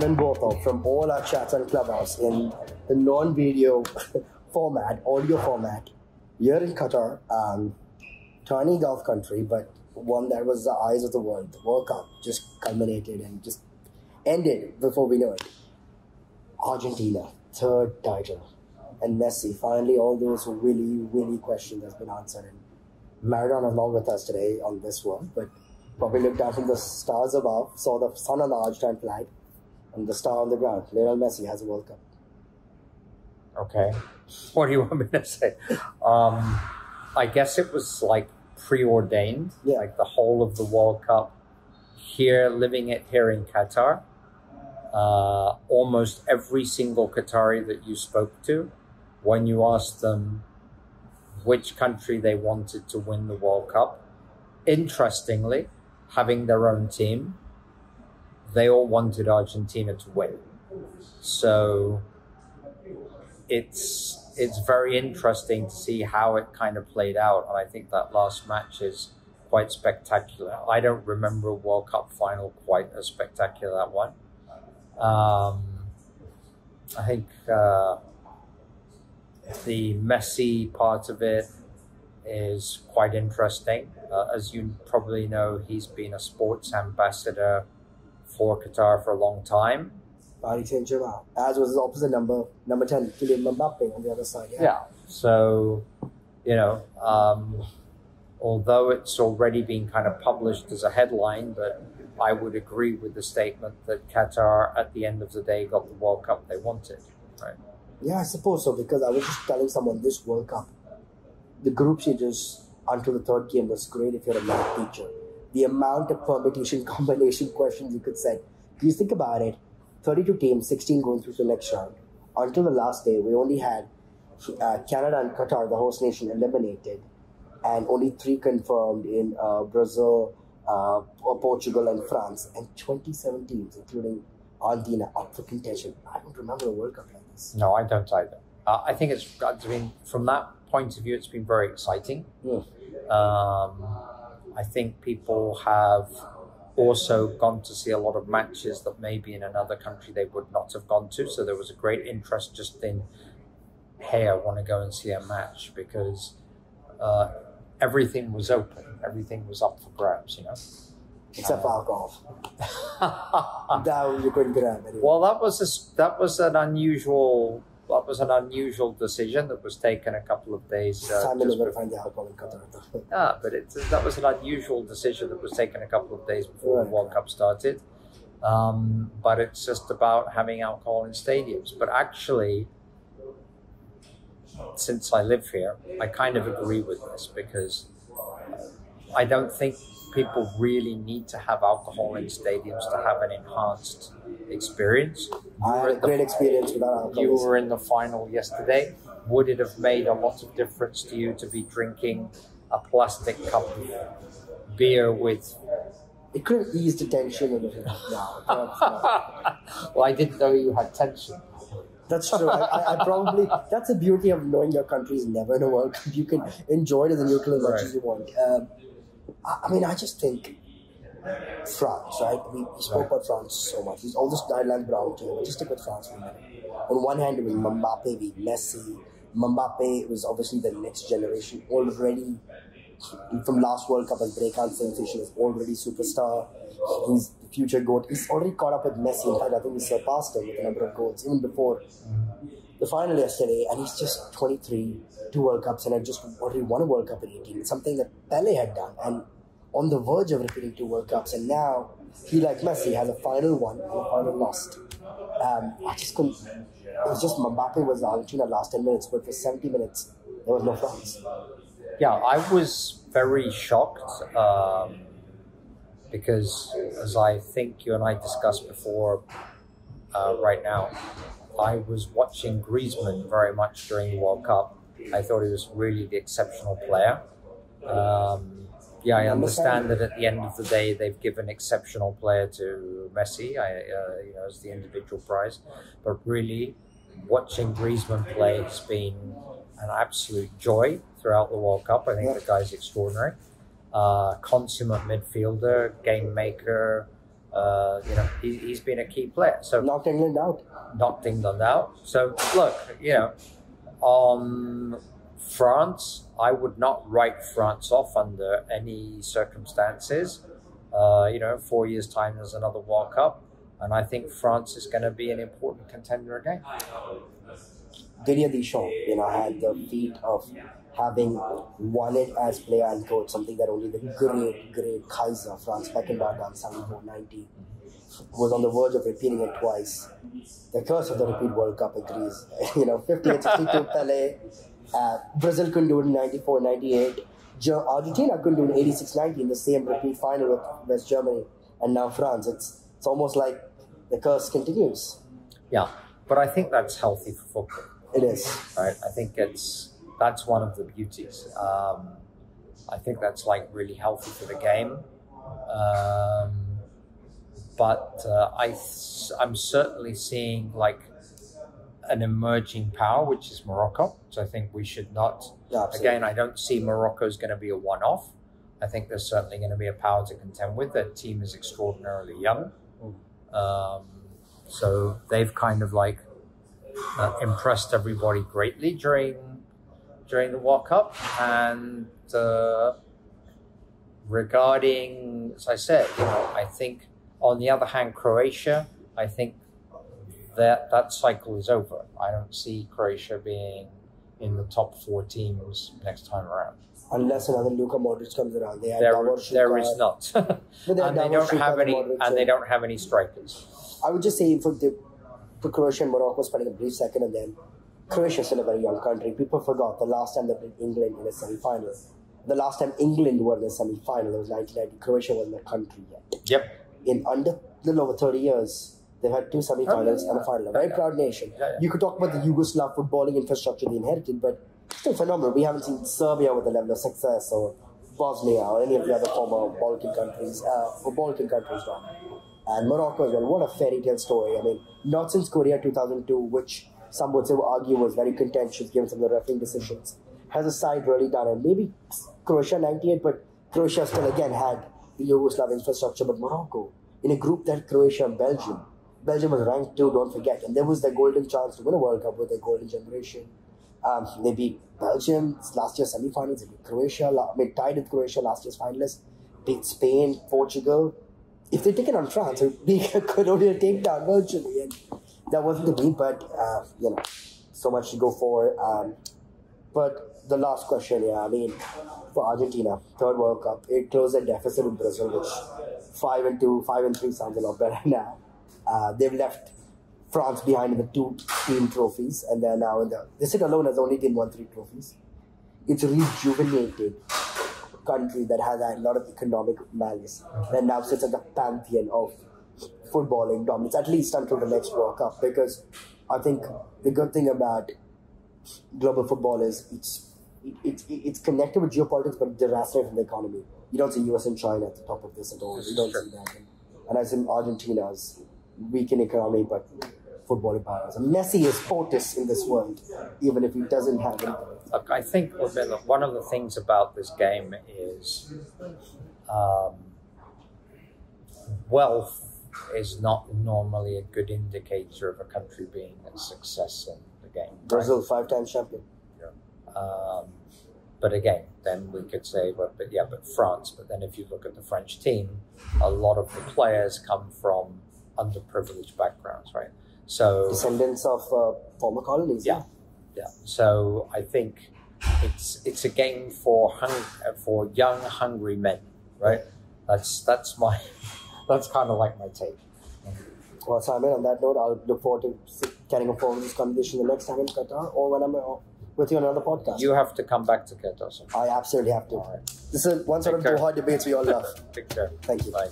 Simon Bowthorpe from all our chats on Clubhouse in the non-video format, audio format, here in Qatar, tiny Gulf country, but one that was the eyes of the world. The World Cup just culminated and just ended before we know it. Argentina, third title. And Messi, finally all those really questions has been answered. And Maradona is not with us today on this one, but probably looked out from the stars above, saw the sun on the Argentine flag, and the star on the ground. Lionel Messi has a World Cup. Okay. What do you want me to say? I guess it was like preordained, like the whole of the World Cup here, living it here in Qatar. Almost every single Qatari that you spoke to, when you asked them which country they wanted to win the World Cup, interestingly, having their own team, they all wanted Argentina to win. So it's very interesting to see how it kind of played out. And I think that last match is quite spectacular. I don't remember a World Cup final quite as spectacular that one. I think the Messi part of it is quite interesting. As you probably know, he's been a sports ambassador for Qatar for a long time. Paris Saint-Germain, as was his opposite number 10, Kylian Mbappe on the other side. Yeah. So, you know, although it's already been kind of published as a headline, but I would agree with the statement that Qatar, at the end of the day, got the World Cup they wanted, right? Yeah, I suppose so, because I was just telling someone this World Cup, the group stages until the third game was great if you're a math teacher. The amount of permutation, combination questions you could set. Please think about it. 32 teams, 16 going through to the next round. Until the last day, we only had Canada and Qatar, the host nation, eliminated, and only 3 confirmed in Brazil, Portugal, and France, and 27 teams, including Argentina, up for contention. I don't remember a World Cup like this. No, I don't either. I think it's been, from that point of view, it's been very exciting. Yeah. I think people have also gone to see a lot of matches that maybe in another country they would not have gone to. So there was a great interest just in, hey, I want to go and see a match, because everything was open. Everything was up for grabs, you know. Except for alcohol. That you couldn't grab anyway. Well, that was an unusual decision that was taken a couple of days. Simon will never find the alcohol in Qatar. Yeah, but that was an unusual decision that was taken a couple of days before the World Cup started. But it's just about having alcohol in stadiums. But actually, since I live here, I kind of agree with this, because I don't think people really need to have alcohol in stadiums to have an enhanced experience. I had a great experience without alcohol. You were in the final yesterday. Would it have made a lot of difference to you to be drinking a plastic cup of beer with... It could have eased the tension a little. Well, I didn't know you had tension. That's true. I probably... That's the beauty of knowing your country is never in a World Cup. You can enjoy it as a neutral as much as you want. I mean, I just think France, right? We spoke about France so much. There's all this guidelines around here, but just stick with France for a minute. On one hand, it was Mbappe v Messi. Mbappe was obviously the next generation, already from last World Cup as breakout sensation, is already superstar. He's the future GOAT. He's already caught up with Messi. In fact, I think he surpassed him with a number of goals, even before the final yesterday, and he's just 23, 2 World Cups, and had just already won a World Cup at 18. It's something that Pele had done, and on the verge of repeating 2 World Cups, and now he, like Messi, has a final won and a final lost. I just couldn't... It was just Mbappe was Argentina last 10 minutes, but for 70 minutes, there was no France. Yeah, I was very shocked, because, as I think you and I discussed before, right now, I was watching Griezmann very much during the World Cup. I thought he was really the exceptional player. Yeah, I understand that at the end of the day, they've given exceptional player to Messi, as the individual prize. But really, watching Griezmann play has been an absolute joy throughout the World Cup. I think the guy's extraordinary. Consummate midfielder, game maker, He's been a key player. So knocked England out. So look, on France, I would not write France off under any circumstances. 4 years' time, there's another World Cup, and I think France is going to be an important contender again. Didier Deschamps, had the feat of having won it as player and coach, something that only the great Kaiser, Franz Beckenbauer, done 74-90, was on the verge of repeating it twice. The curse of the repeat World Cup agrees. 58-62 Pelé, Brazil couldn't do it in 94-98, Argentina couldn't do it in 86-90 in the same repeat final with West Germany, and now France. It's almost like the curse continues. Yeah, but I think that's healthy for football. It is. Right? I think that's one of the beauties. I think that's really healthy for the game. But I'm certainly seeing an emerging power, which is Morocco. So I think we should not. Yeah, again, I don't see Morocco as going to be a one-off. I think there's certainly going to be a power to contend with. Their team is extraordinarily young. So they've kind of impressed everybody greatly during the World Cup. And regarding, as I said, I think on the other hand, Croatia, I think that cycle is over. I don't see Croatia being in the top 4 teams next time around. Unless another Luka Modric comes around. There is not. And they don't have any strikers. I would just say for Croatia and Morocco, spending a brief second, and then Croatia is still a very young country. People forgot the last time they played England in a semi-final. The last time England were in a semi-final, it was 1990. Croatia wasn't a country yet. Yep. In under little over 30 years, they've had 2 semi-finals and a final. A very proud nation. You could talk about the Yugoslav footballing infrastructure they inherited, but still phenomenal. We haven't seen Serbia with the level of success, or Bosnia, or any of the other former Balkan countries, And Morocco as well. What a fairy tale story. I mean, not since Korea 2002, which some would argue was very contentious given some of the refereeing decisions, has a side really done it. Maybe Croatia 98, but Croatia still again had the Yugoslav infrastructure. But Morocco, in a group that Croatia and Belgium was ranked 2, don't forget. And there was their golden chance to win a World Cup with their golden generation. They beat Belgium last year's semi-finals. They beat Croatia, tied with Croatia last year's finalists. Beat Spain, Portugal. If they take it on France, it could only take down virtually. And that wasn't the beat, but so much to go for. But the last question, for Argentina, 3rd World Cup, it closed a deficit with Brazil, which 5-2, 5-3 sounds a lot better now. They've left France behind in the 2 team trophies, and they're now they sit alone as the only team won 3 trophies. It's a rejuvenated country that has had a lot of economic malice, and now sits at the pantheon of footballing dominance, at least until the next World Cup. Because I think the good thing about global football is it's connected with geopolitics, but derived from the economy. You don't see US and China at the top of this at all. You don't see that. And as in Argentina's weak in economy, but football powers. Messi is POTUS in this world, even if he doesn't have it. Look, I think one of the things about this game is wealth is not normally a good indicator of a country being a success in the game. Brazil, 5-time champion. Yeah. But again, then we could say, but France. But then if you look at the French team, a lot of the players come from underprivileged backgrounds, right? So descendants of former colonies. Yeah. So I think it's a game for young, hungry men, right? That's kind of like my take. Well, Simon, on that note, I'll look forward to carrying forward this conversation the next time in Qatar, or when I'm with you on another podcast. You have to come back to Qatar. I absolutely have to. All right. This is one sort of Doha debates we all love. Take care. Thank you. Bye.